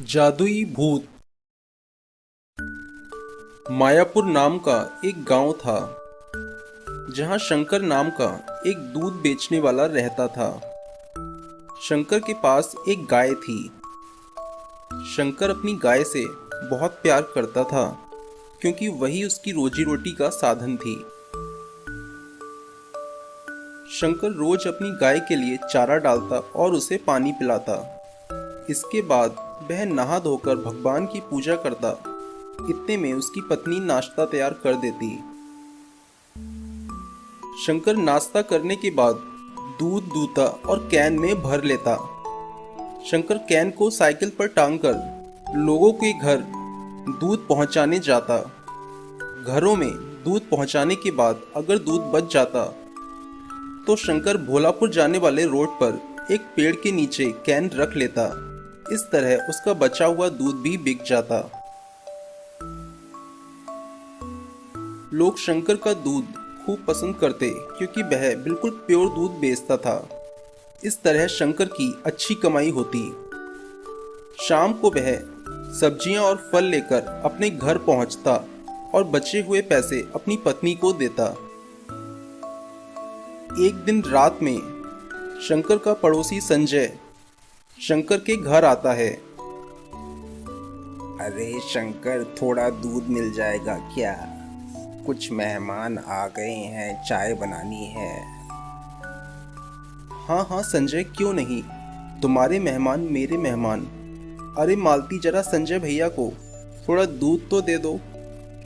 जादुई भूत। मायापुर नाम का एक गांव था जहां शंकर नाम का एक दूध बेचने वाला रहता था। शंकर के पास एक गाय थी। शंकर अपनी गाय से बहुत प्यार करता था क्योंकि वही उसकी रोजी रोटी का साधन थी। शंकर रोज अपनी गाय के लिए चारा डालता और उसे पानी पिलाता। इसके बाद वह नहा धोकर भगवान की पूजा करता। इतने में उसकी पत्नी नाश्ता तैयार कर देती। शंकर नाश्ता करने के बाद दूध दूता और कैन में भर लेता। शंकर कैन को साइकिल पर टांगकर लोगों के घर दूध पहुंचाने जाता। घरों में दूध पहुंचाने के बाद अगर दूध बच जाता तो शंकर भोलापुर जाने वाले रोड पर एक पेड़ के नीचे कैन रख लेता। इस तरह उसका बचा हुआ दूध भी बिक जाता। लोग शंकर का दूध खूब पसंद करते क्योंकि वह बिल्कुल प्योर दूध बेचता था। इस तरह शंकर की अच्छी कमाई होती। शाम को वह सब्जियां और फल लेकर अपने घर पहुंचता और बचे हुए पैसे अपनी पत्नी को देता। एक दिन रात में शंकर का पड़ोसी संजय शंकर के घर आता है। अरे शंकर, थोड़ा दूध मिल जाएगा क्या? कुछ मेहमान आ गए हैं, चाय बनानी है। हाँ हाँ संजय, क्यों नहीं, तुम्हारे मेहमान मेरे मेहमान। अरे मालती, जरा संजय भैया को थोड़ा दूध तो दे दो,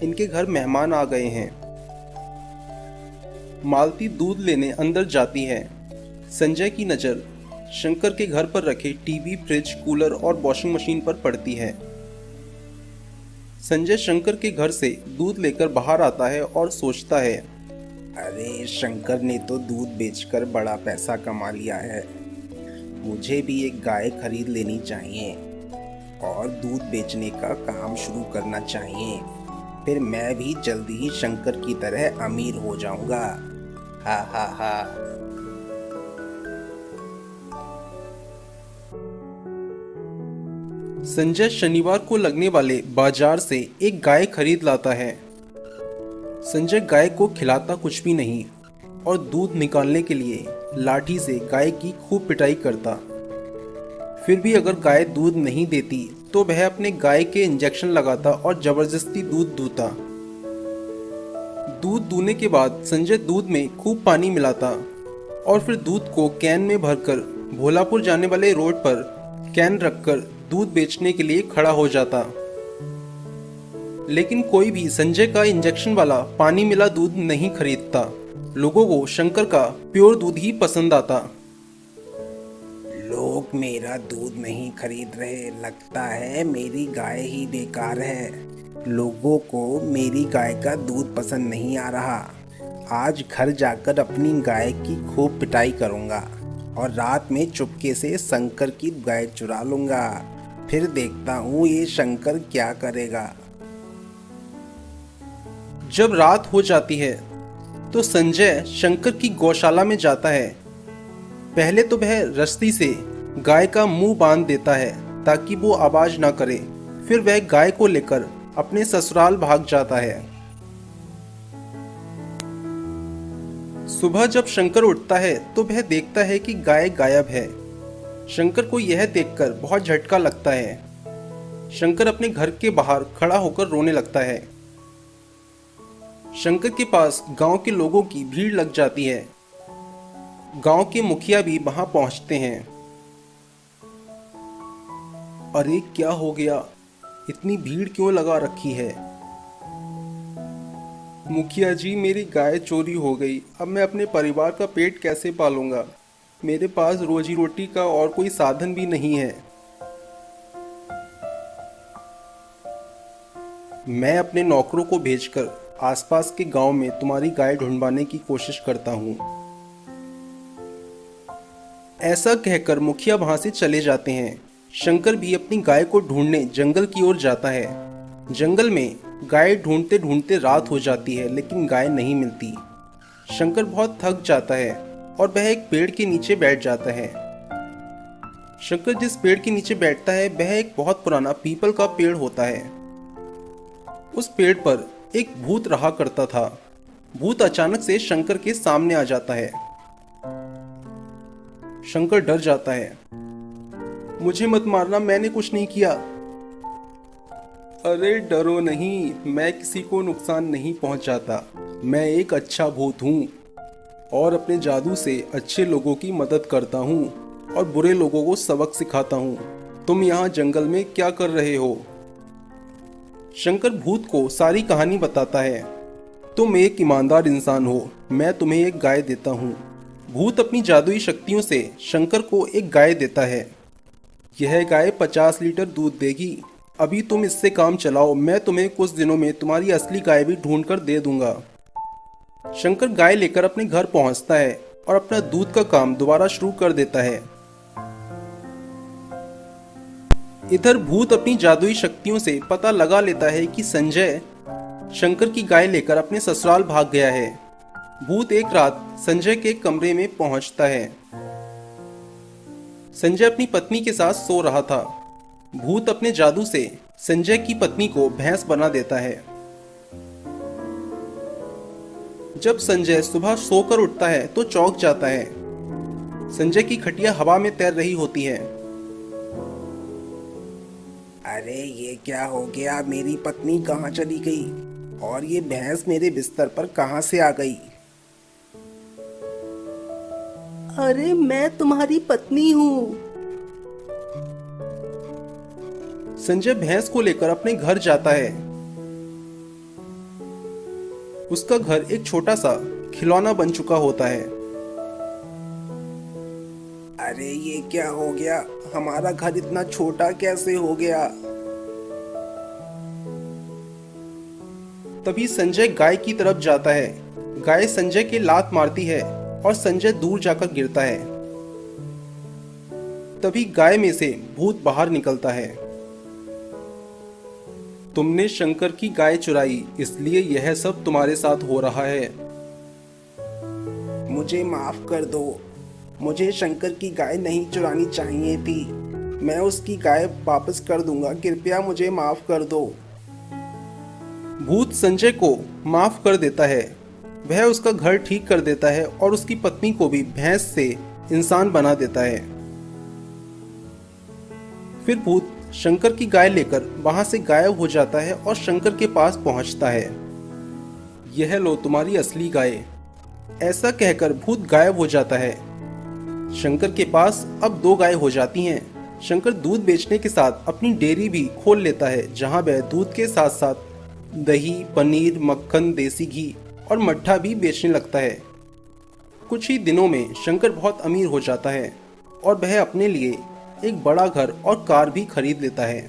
इनके घर मेहमान आ गए हैं। मालती दूध लेने अंदर जाती है। संजय की नज़र शंकर के घर पर रखे टीवी, फ्रिज, कूलर और वॉशिंग मशीन पर पड़ती है। संजय शंकर के घर से दूध लेकर बाहर आता है और सोचता है, अरे शंकर ने तो दूध बेचकर बड़ा पैसा कमा लिया है। मुझे भी एक गाय खरीद लेनी चाहिए और दूध बेचने का काम शुरू करना चाहिए। फिर मैं भी जल्दी ही शंकर की तरह अमीर हो जाऊंगा। हा हा हा। संजय शनिवार को लगने वाले बाजार से एक गाय खरीद लाता है। संजय गाय को खिलाता कुछ भी नहीं और दूध निकालने के लिए लाठी से गाय की खूब पिटाई करता। फिर भी अगर गाय दूध नहीं देती तो वह अपने गाय के इंजेक्शन लगाता और जबरदस्ती दूध दूता। दूध दूने के बाद संजय दूध में खूब पानी मिलाता और फिर दूध को कैन में भरकर भोलापुर जाने वाले रोड पर कैन रखकर दूध बेचने के लिए खड़ा हो जाता। लेकिन कोई भी संजय का इंजेक्शन वाला पानी मिला दूध नहीं खरीदता। लोगों को शंकर का प्योर दूध ही पसंद आता। लोग मेरा दूध नहीं खरीद रहे, लगता है मेरी गाय ही बेकार है। लोगों को मेरी गाय का दूध पसंद नहीं आ रहा। आज घर जाकर अपनी गाय की खूब पिटाई करूंगा और रात में चुपके से शंकर की गाय चुरा लूंगा। फिर देखता हूँ ये शंकर क्या करेगा। जब रात हो जाती है तो संजय शंकर की गौशाला में जाता है। पहले तो वह रस्सी से गाय का मुंह बांध देता है ताकि वो आवाज ना करे। फिर वह गाय को लेकर अपने ससुराल भाग जाता है। सुबह जब शंकर उठता है तो वह देखता है कि गाय गायब है। शंकर को यह देखकर बहुत झटका लगता है। शंकर अपने घर के बाहर खड़ा होकर रोने लगता है। शंकर के पास गांव के लोगों की भीड़ लग जाती है। गांव के मुखिया भी वहां पहुंचते हैं। अरे क्या हो गया, इतनी भीड़ क्यों लगा रखी है? मुखिया जी, मेरी गाय चोरी हो गई। अब मैं अपने परिवार का पेट कैसे पालूंगा? मेरे पास रोजी रोटी का और कोई साधन भी नहीं है। मैं अपने नौकरों को भेजकर आसपास के गांव में तुम्हारी गाय ढूंढवाने की कोशिश करता हूं। ऐसा कहकर मुखिया वहां से चले जाते हैं। शंकर भी अपनी गाय को ढूंढने जंगल की ओर जाता है। जंगल में गाय ढूंढते ढूंढते रात हो जाती है लेकिन गाय नहीं मिलती। शंकर बहुत थक जाता है और वह एक पेड़ के नीचे बैठ जाता है। शंकर जिस पेड़ के नीचे बैठता है वह एक बहुत पुराना पीपल का पेड़ होता है। उस पेड़ पर एक भूत रहा करता था। भूत अचानक से शंकर के सामने आ जाता है। शंकर डर जाता है। मुझे मत मारना, मैंने कुछ नहीं किया। अरे डरो नहीं, मैं किसी को नुकसान नहीं पहुंचाता। मैं एक अच्छा भूत हूँ और अपने जादू से अच्छे लोगों की मदद करता हूँ और बुरे लोगों को सबक सिखाता हूँ। तुम यहाँ जंगल में क्या कर रहे हो? शंकर भूत को सारी कहानी बताता है। तुम एक ईमानदार इंसान हो, मैं तुम्हें एक गाय देता हूँ। भूत अपनी जादुई शक्तियों से शंकर को एक गाय देता है। यह गाय 50 लीटर दूध देगी। अभी तुम इससे काम चलाओ, मैं तुम्हें कुछ दिनों में तुम्हारी असली गाय भी ढूंढ कर दे दूंगा। शंकर गाय लेकर अपने घर पहुंचता है और अपना दूध का काम दोबारा शुरू कर देता है। इधर भूत अपनी जादुई शक्तियों से पता लगा लेता है कि संजय शंकर की गाय लेकर अपने ससुराल भाग गया है। भूत एक रात संजय के कमरे में पहुंचता है। संजय अपनी पत्नी के साथ सो रहा था। भूत अपने जादू से संजय की पत्नी को भैंस बना देता है। जब संजय सुबह सोकर उठता है तो चौंक जाता है। संजय की खटिया हवा में तैर रही होती है। अरे ये क्या हो गया? मेरी पत्नी कहाँ चली गई और ये भैंस मेरे बिस्तर पर कहाँ से आ गई? अरे मैं तुम्हारी पत्नी हूँ। संजय भैंस को लेकर अपने घर जाता है। उसका घर एक छोटा सा खिलौना बन चुका होता है। अरे ये क्या हो गया? हमारा घर इतना छोटा कैसे हो गया? तभी संजय गाय की तरफ जाता है। गाय संजय के लात मारती है और संजय दूर जाकर गिरता है। तभी गाय में से भूत बाहर निकलता है। तुमने शंकर की गाय चुराई, इसलिए यह सब तुम्हारे साथ हो रहा है। मुझे माफ कर दो। मुझे शंकर की गाय नहीं चुरानी चाहिए थी। मैं उसकी गाय वापस कर दूंगा। कृपया मुझे माफ कर दो। भूत संजय को माफ कर देता है। वह उसका घर ठीक कर देता है और उसकी पत्नी को भी भैंस से इंसान बना देता है। फिर भूत शंकर की गाय लेकर वहां से गायब हो जाता है और शंकर के पास पहुंचता है। यह लो तुम्हारी असली गाय। ऐसा कहकर भूत गायब हो जाता है। शंकर के पास अब 2 गाय हो जाती हैं। शंकर दूध बेचने के साथ अपनी डेयरी भी खोल लेता है, जहां वह दूध के साथ साथ दही, पनीर, मक्खन, देसी घी और मट्ठा भी बेचने लगता है। कुछ ही दिनों में शंकर बहुत अमीर हो जाता है और वह अपने लिए एक बड़ा घर और कार भी खरीद लेता है।